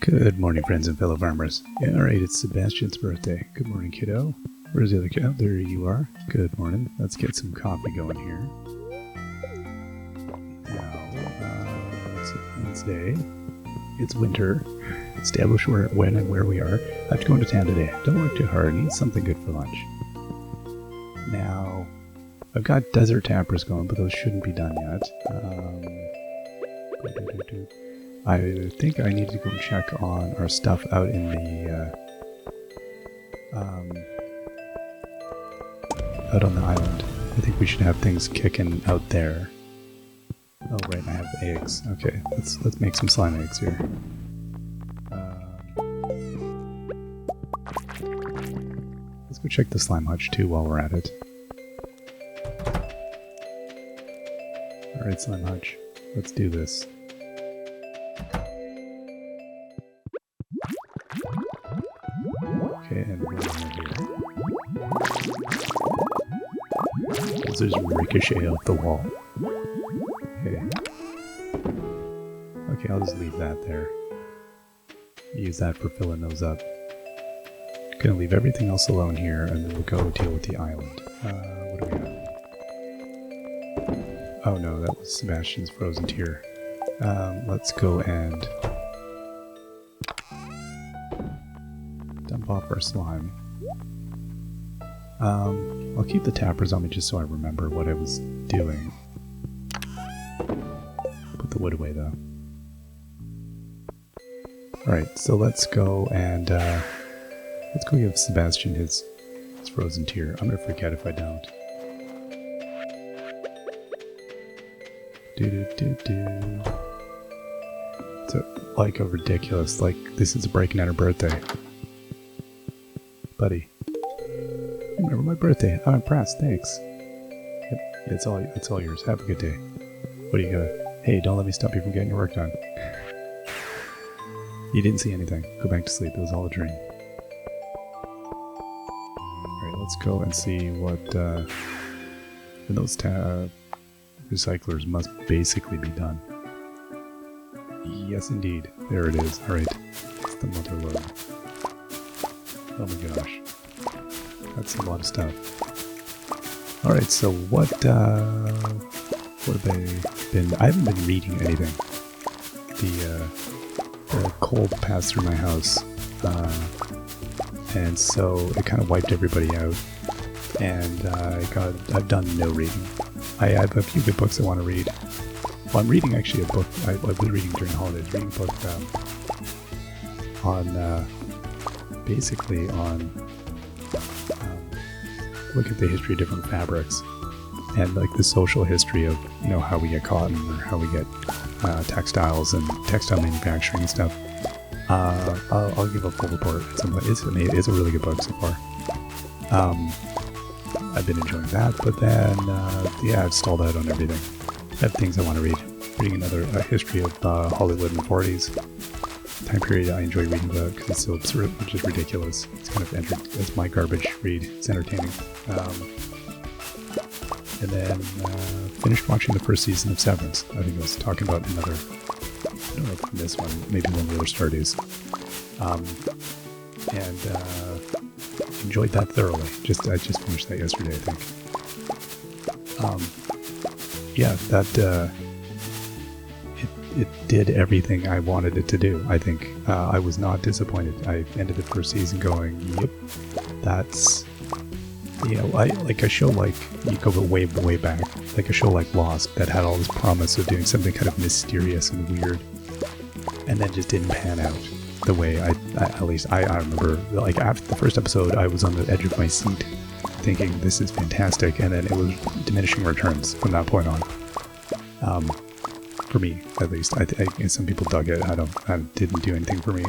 Good morning, friends and fellow farmers. Yeah, alright, it's Sebastian's birthday. Good morning, kiddo. Where's the other kiddo? There you are. Good morning. Let's get some coffee going here. Now, it's Wednesday. It's winter. Establish when and where we are. I have to go into town today. Don't work too hard. Eat something good for lunch. Now, I've got desert tappers going, but those shouldn't be done yet. I think I need to go and check on our stuff out in the out on the island. I think we should have things kicking out there. Oh right, I have eggs. Okay, let's make some slime eggs here. Let's go check the slime hutch too while we're at it. Alright, slime hutch, let's do this. Okay, and we're over here. There's ricochet off the wall. Okay. Okay, I'll just leave that there. Use that for filling those up. Gonna leave everything else alone here, and then we'll go deal with the island. What do we have? Oh no, that was Sebastian's frozen tear. Let's go and dump off our slime. I'll keep the tappers on me just so I remember what I was doing. Put the wood away though. Alright, so let's go and let's go give Sebastian his frozen tear. I'm gonna forget if I don't. It's like a ridiculous, like this is breaking out her birthday. Buddy. Remember my birthday. I'm impressed, thanks. Yep, it's all yours. Have a good day. What do you got? Hey, don't let me stop you from getting your work done. You didn't see anything. Go back to sleep. It was all a dream. Alright, let's go and see what those recyclers must basically be done. Yes, indeed. There it is. Alright. It's the mother load. Oh my gosh. That's a lot of stuff. Alright, so what have they been... I haven't been reading anything. The cold passed through my house, and so it kind of wiped everybody out, and I've done no reading. I have a few good books I want to read. Well, I'm reading actually a book, I was reading during holidays, reading a book on, basically on look at the history of different fabrics and like the social history of, you know, how we get cotton or how we get textiles and textile manufacturing and stuff. I'll give a full report at some point. It's a really good book so far. I've been enjoying that, but then yeah, I've stalled out on everything. I have things I want to read. Reading a history of Hollywood in the 40s. Time period I enjoy reading about because it's so absurd, which is ridiculous. It's kind of it's my garbage read. It's entertaining. And then finished watching the first season of Severance. I think I was talking about another, I don't know if this one, maybe one of the other Stardews. And enjoyed that thoroughly. I just finished that yesterday, I think. Yeah, that it did everything I wanted it to do. I think I was not disappointed. I ended the first season going, yep, that's, you know, I like a show like, you go way back, like a show like Lost that had all this promise of doing something kind of mysterious and weird, and then just didn't pan out the way I at least I remember. Like after the first episode, I was on the edge of my seat, thinking this is fantastic, and then it was diminishing returns from that point on. For me, at least. I some people dug it. I didn't do anything for me.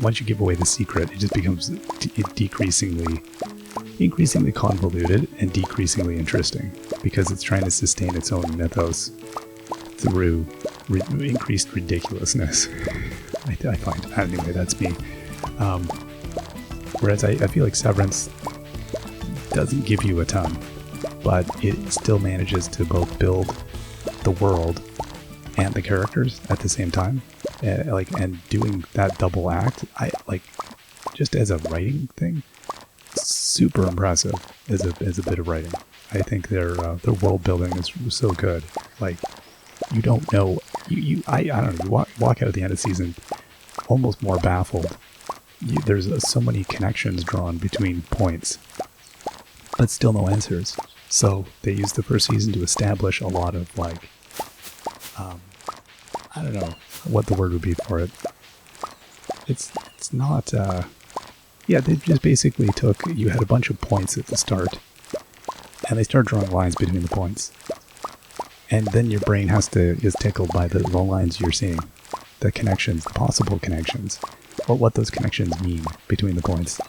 Once you give away the secret, it just becomes increasingly convoluted and decreasingly interesting because it's trying to sustain its own mythos through increased ridiculousness. I find. Anyway, that's me. Whereas I feel like Severance doesn't give you a ton, but it still manages to both build the world and the characters at the same time. and doing that double act, I like just as a writing thing, super impressive as a bit of writing. I think their world building is so good. Like, you don't know, I don't know, you walk out at the end of the season almost more baffled. There's so many connections drawn between points, but still no answers. So they used the first season to establish a lot of, like, I don't know what the word would be for it. It's not, yeah, they just basically you had a bunch of points at the start, and they start drawing lines between the points. And then your brain is tickled by the lines you're seeing, the connections, the possible connections, or what those connections mean between the points.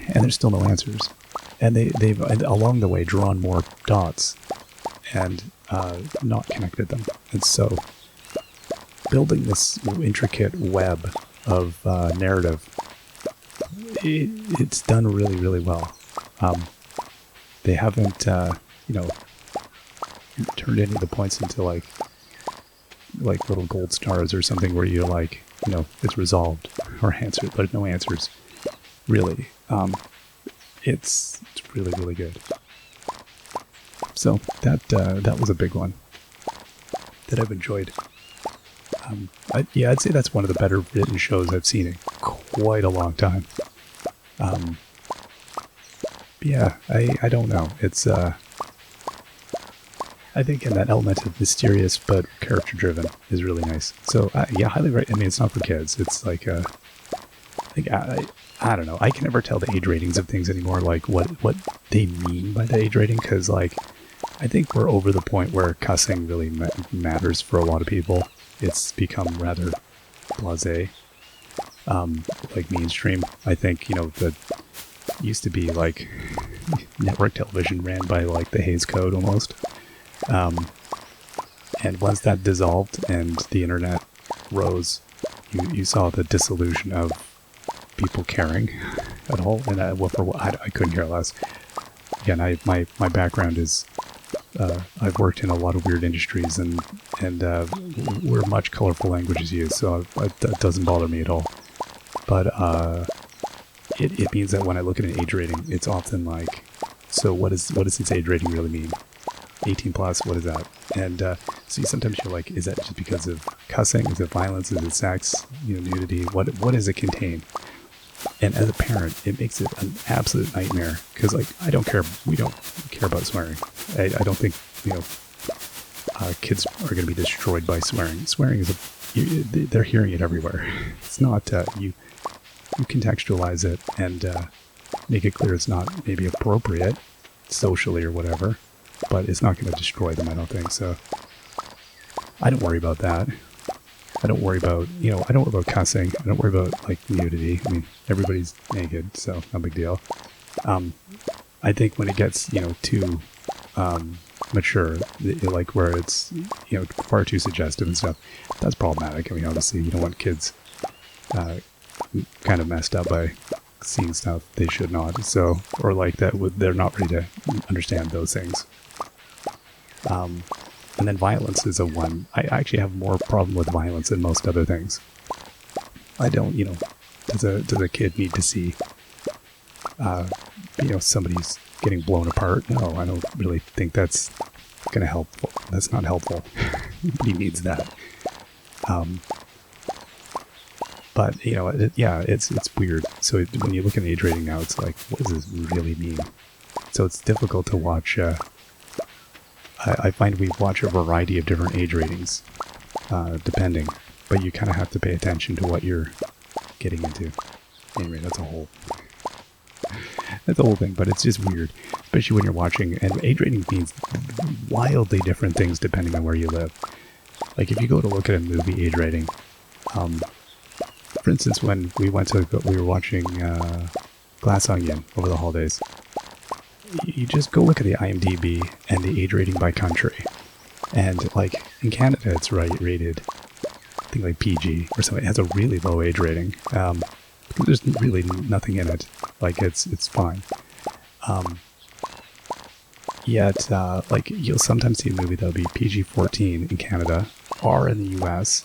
And there's still no answers. And they've along the way drawn more dots and not connected them. And so building this intricate web of narrative, it's done really, really well. They haven't, turned any of the points into like little gold stars or something where you're like, it's resolved or answered. There's no answers, really. It's really, really good. So that was a big one that I've enjoyed. I'd say that's one of the better written shows I've seen in quite a long time. Yeah, I don't know. It's I think in that element of mysterious but character driven is really nice. So yeah, highly recommend. I mean, it's not for kids. It's like I don't know. I can never tell the age ratings of things anymore. Like what they mean by the age rating, because like I think we're over the point where cussing really matters for a lot of people. It's become rather blasé, like mainstream. I think that used to be like network television ran by like the Hays Code almost. And once that dissolved and the internet rose, you saw the dissolution of people caring at all. And I couldn't care less. Again, my background is I've worked in a lot of weird industries, and where much colorful language is used, so that doesn't bother me at all. But it means that when I look at an age rating, it's often like, so what does this age rating really mean? 18 plus, what is that? And so sometimes you're like, is that just because of cussing? Is it violence? Is it sex? Nudity? What does it contain? And as a parent, it makes it an absolute nightmare, because like we don't care about swearing. I don't think kids are going to be destroyed by swearing. Swearing is they're hearing it everywhere. It's not you contextualize it and make it clear it's not maybe appropriate socially or whatever, but it's not going to destroy them, I don't think. So I don't worry about that. I don't worry about, I don't worry about cussing. I don't worry about like nudity. I mean, everybody's naked, so no big deal. I think when it gets, too mature, like where it's, far too suggestive and stuff, that's problematic. I mean, obviously you don't want kids kind of messed up by seeing stuff they should not. So, or like that, they're not ready to understand those things. And then violence is a one. I actually have more problem with violence than most other things. I don't, does a kid need to see, somebody's getting blown apart? No, I don't really think that's going to help. That's not helpful. Nobody needs that. But, it's weird. So when you look at an age rating now, it's like, what does this really mean? So it's difficult to watch. I find we watch a variety of different age ratings, depending. But you kind of have to pay attention to what you're getting into. Anyway, that's a whole thing, but it's just weird. Especially when you're watching, and age rating means wildly different things depending on where you live. Like if you go to look at a movie age rating, for instance, when we were watching Glass Onion over the holidays, you just go look at the IMDb and the age rating by country. And like in Canada, it's rated, I think like PG or something. It has a really low age rating. There's really nothing in it. Like it's fine. Yet, like you'll sometimes see a movie that'll be PG-14 in Canada or in the US.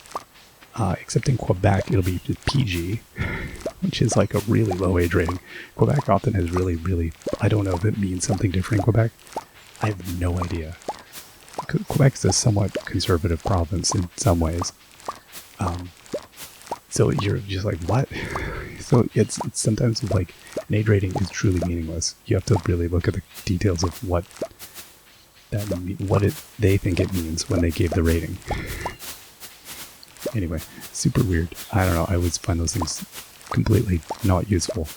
except in Quebec, it'll be PG, which is like a really low age rating. Quebec often has really, really, I don't know if it means something different in Quebec. I have no idea. Quebec is a somewhat conservative province in some ways. So you're just like, what? So it's sometimes like an age rating is truly meaningless. You have to really look at the details of what they think it means when they gave the rating. Anyway, super weird. I don't know. I always find those things completely not useful.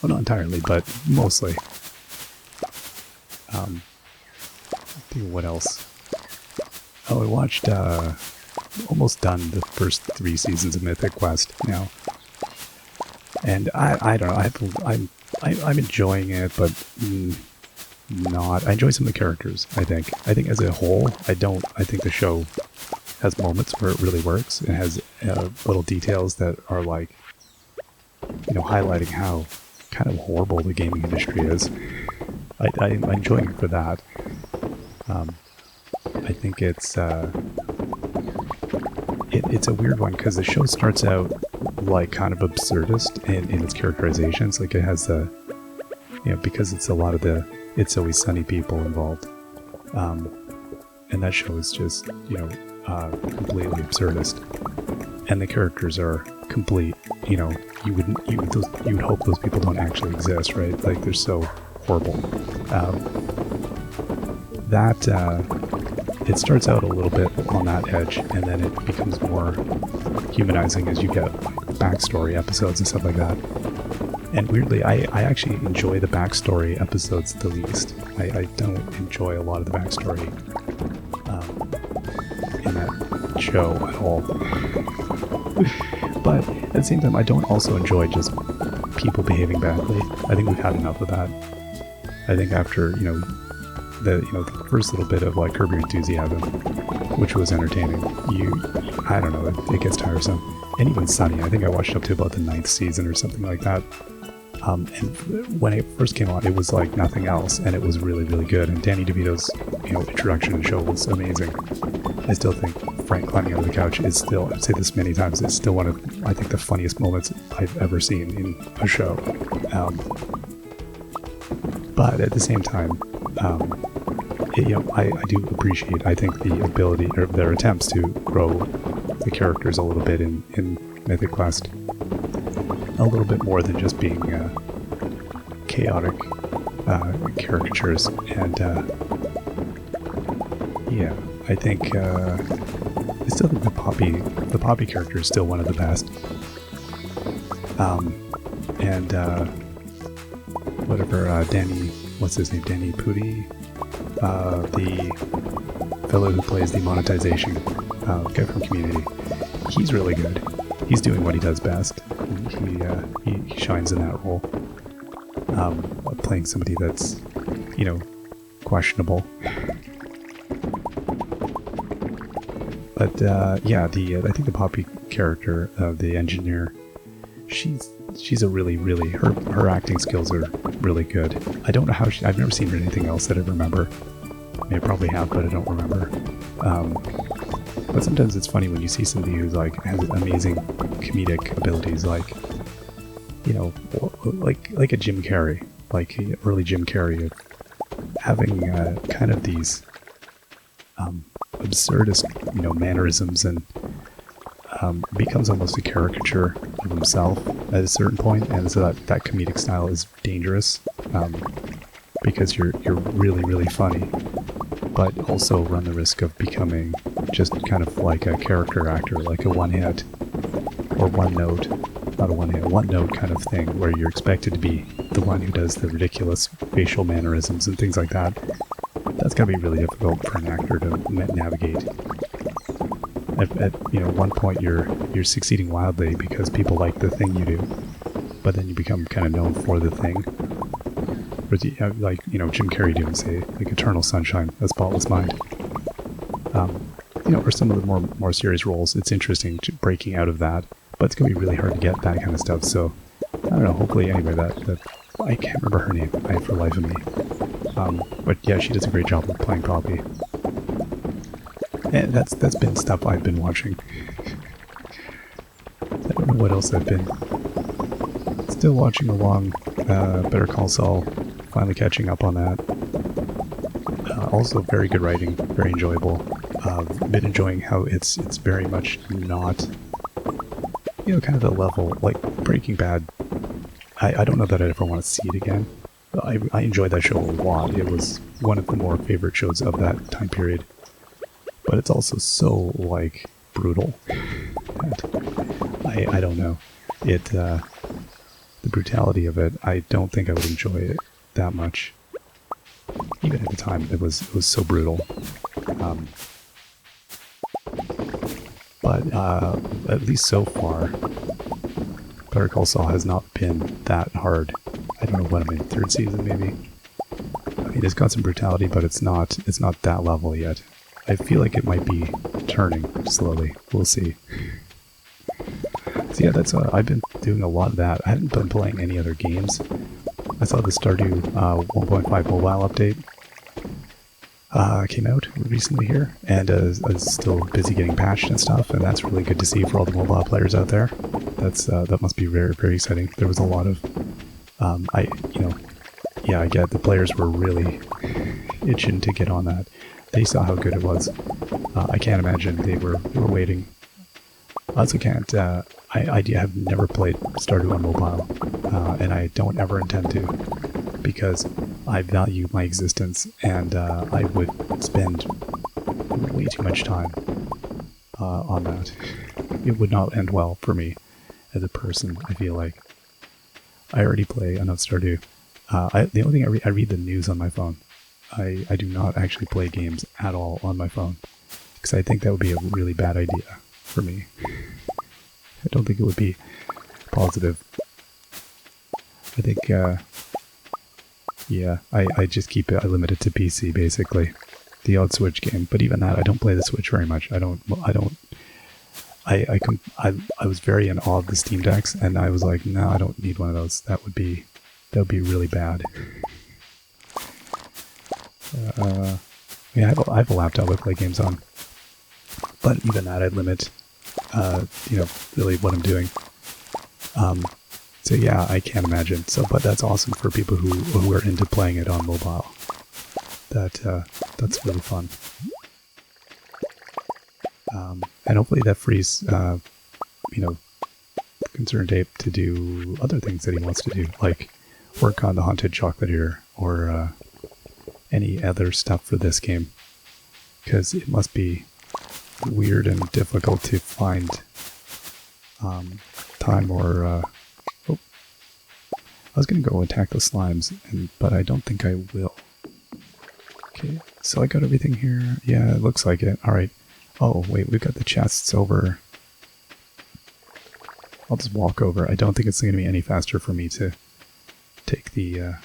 Well, not entirely, but mostly. I think what else? Oh, I watched, almost done the first 3 seasons of Mythic Quest now. And I don't know, I'm enjoying it, but not. I enjoy some of the characters, I think. I think as a whole, I think the show has moments where it really works. It has little details that are like, highlighting how kind of horrible the gaming industry is. I'm enjoying it for that. I think it's it's a weird one because the show starts out like kind of absurdist in its characterizations. Like it has because it's a lot of the It's Always Sunny people involved, and that show is just completely absurdist, and the characters are complete. You would hope those people don't actually exist, right? Like they're so horrible. It starts out a little bit on that edge, and then it becomes more humanizing as you get backstory episodes and stuff like that. And weirdly, I actually enjoy the backstory episodes the least. I don't enjoy a lot of the backstory in that show at all. But at the same time, I don't also enjoy just people behaving badly. I think we've had enough of that. I think after, the first little bit of like Curb Your Enthusiasm, which was entertaining, I don't know, it gets tiresome. And even Sunny, I think I watched up to about the 9th season or something like that. And when it first came on, it was like nothing else, and it was really, really good. And Danny DeVito's, introduction to the show was amazing. I still think Frank climbing out of the couch is still, I've said this many times, it's still one of, I think, the funniest moments I've ever seen in a show. But at the same time, I do appreciate, I think, the ability, or their attempts to grow the characters a little bit in Mythic Quest. A little bit more than just being chaotic caricatures. And I think I still think the Poppy character is still one of the best. Danny, what's his name? Danny Pudi, the fellow who plays the monetization guy from Community. He's really good. He's doing what he does best. He shines in that role. Playing somebody that's, questionable. But I think the Poppy character, the engineer, she's a really, really, her acting skills are really good. I don't know how I've never seen her in anything else that I remember. I mean, I probably have, but I don't remember. But sometimes it's funny when you see somebody who's like has amazing comedic abilities, like like a Jim Carrey, like early Jim Carrey, having kind of these absurdist mannerisms, and becomes almost a caricature of himself at a certain point, and so that comedic style is dangerous because you're really, really funny, but also run the risk of becoming just kind of like a character actor, like a one-hit or one-note, not a one-hit, one-note kind of thing, where you're expected to be the one who does the ridiculous facial mannerisms and things like that. That's gotta be really difficult for an actor to navigate. At one point you're succeeding wildly because people like the thing you do, but then you become kind of known for the thing. Like Jim Carrey doing, say, like Eternal Sunshine, A Spotless Mind. Or some of the more serious roles. It's interesting breaking out of that, but it's gonna be really hard to get that kind of stuff. So I don't know. Hopefully, anyway, that I can't remember her name for the life of me. But yeah, she does a great job of playing Poppy. And that's been stuff I've been watching. I don't know what else I've been. Still watching along Better Call Saul. Finally catching up on that. Also very good writing, very enjoyable. Been enjoying how it's very much not, kind of the level, like Breaking Bad. I don't know that I'd ever want to see it again. I enjoyed that show a lot. It was one of the more favorite shows of that time period. But it's also so, like, brutal. I don't know. The brutality of it, I don't think I would enjoy it that much. Even at the time, it was so brutal. But at least so far, Better Call Saul has not been that hard. I don't know what I'm in, third season maybe? I mean, it's got some brutality, but it's not that level yet. I feel like it might be turning slowly. We'll see. So yeah, that's I've been doing a lot of that. I haven't been playing any other games. I saw the Stardew 1.5 mobile update came out recently here, and I was still busy getting patched and stuff, and that's really good to see for all the mobile players out there. That must be very, very exciting. There was a lot of I get the players were really itching to get on that. They saw how good it was. I can't imagine they were waiting. I also can't. I have never played Stardew on mobile, and I don't ever intend to, because I value my existence, and I would spend way too much time on that. It would not end well for me as a person. I feel like I already play enough Stardew. The only thing I read the news on my phone. I do not actually play games at all on my phone, because I think that would be a really bad idea for me. I don't think it would be positive. I think, I just keep it, I limit it to PC, basically. The odd Switch game, but even that, I don't play the Switch very much. I was very in awe of the Steam Decks, and I was like, no, I don't need one of those. That would be really bad. I have a laptop I play games on, but even that I limit, really what I'm doing. So yeah, I can't imagine. But that's awesome for people who are into playing it on mobile. That's really fun. And hopefully that frees, Concerned Ape to do other things that he wants to do, like work on the Haunted Chocolatier or any other stuff for this game, because it must be weird and difficult to find time or I was gonna go attack the slimes, but I don't think I will. Okay, so I got everything here. Yeah, it looks like it. Alright. Oh wait, we've got the chests over. I'll just walk over. I don't think it's gonna be any faster for me to take the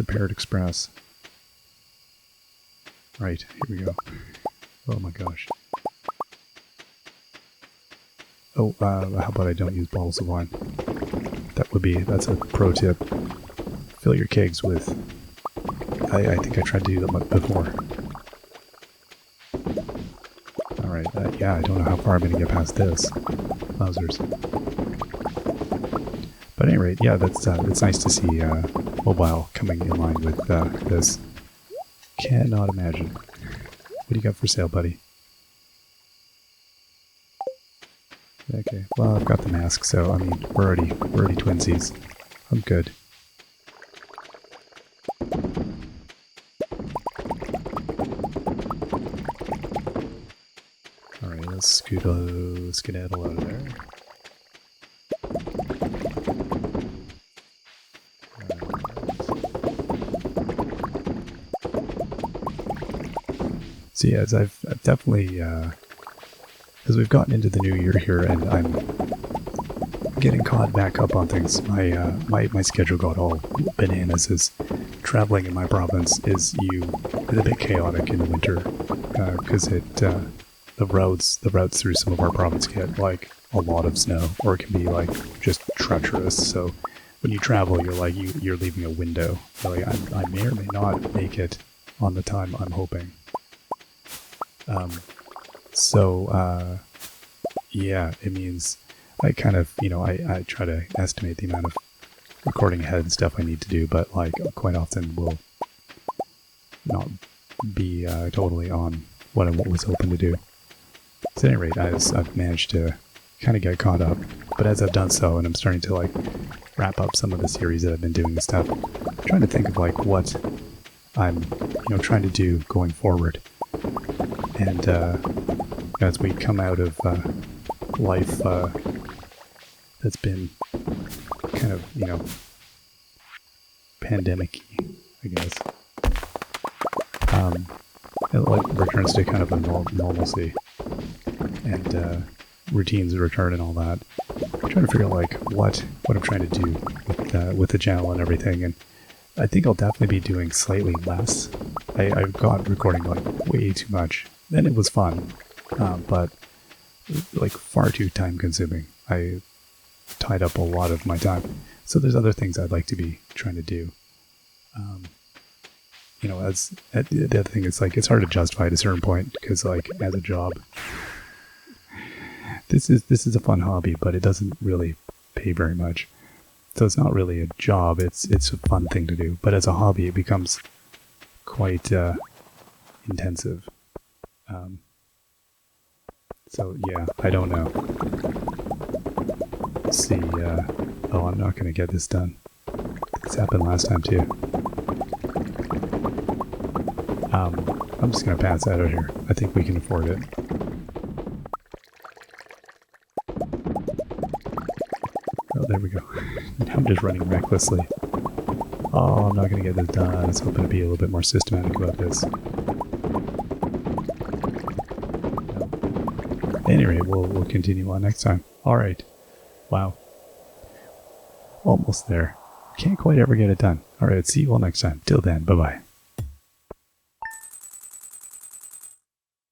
Parrot Express. Right, here we go. Oh my gosh. Oh, how about I don't use bottles of wine? That's a pro tip. Fill your kegs with... I think I tried to do that before. Alright, yeah, I don't know how far I'm going to get past this. Wowzers. But at any rate, yeah, it's nice to see mobile coming in line with this. Cannot imagine. What do you got for sale, buddy? Okay, well, I've got the mask, so, I mean, we're already twinsies. I'm good. Alright, let's skedaddle out of there. So yeah, as I've definitely, as we've gotten into the new year here, and I'm getting caught back up on things, my schedule got all bananas. As traveling in my province is a bit chaotic in the winter, because the routes through some of our province get like a lot of snow, or it can be like just treacherous. So when you travel, you're like you're leaving a window. You're like, I may or may not make it on the time I'm hoping. So yeah, it means I kind of, I try to estimate the amount of recording ahead and stuff I need to do, but like quite often will not be totally on what I was hoping to do. So at any rate, I've managed to kind of get caught up, but as I've done so, and I'm starting to like wrap up some of the series that I've been doing and stuff, I'm trying to think of like what I'm, trying to do going forward. And as we come out of life that's been kind of, pandemic-y, I guess. It like returns to kind of a normalcy, and routines return and all that. I'm trying to figure out like what I'm trying to do with the channel and everything, and I think I'll definitely be doing slightly less. I've got recording like way too much, and it was fun, but like far too time consuming. I tied up a lot of my time, so there's other things I'd like to be trying to do. As the other thing is like it's hard to justify at a certain point because like as a job, this is a fun hobby, but it doesn't really pay very much. So it's not really a job; it's a fun thing to do. But as a hobby, it becomes quite intensive. So yeah, I don't know. Let's see. Oh, I'm not going to get this done. This happened last time too. I'm just going to pass out of here. I think we can afford it. Oh, there we go. Now I'm just running recklessly. Oh, I'm not going to get this done. I was hoping to be a little bit more systematic about this. At any rate, we'll continue on next time. Alright. Wow. Almost there. Can't quite ever get it done. Alright, see you all next time. Till then, bye-bye.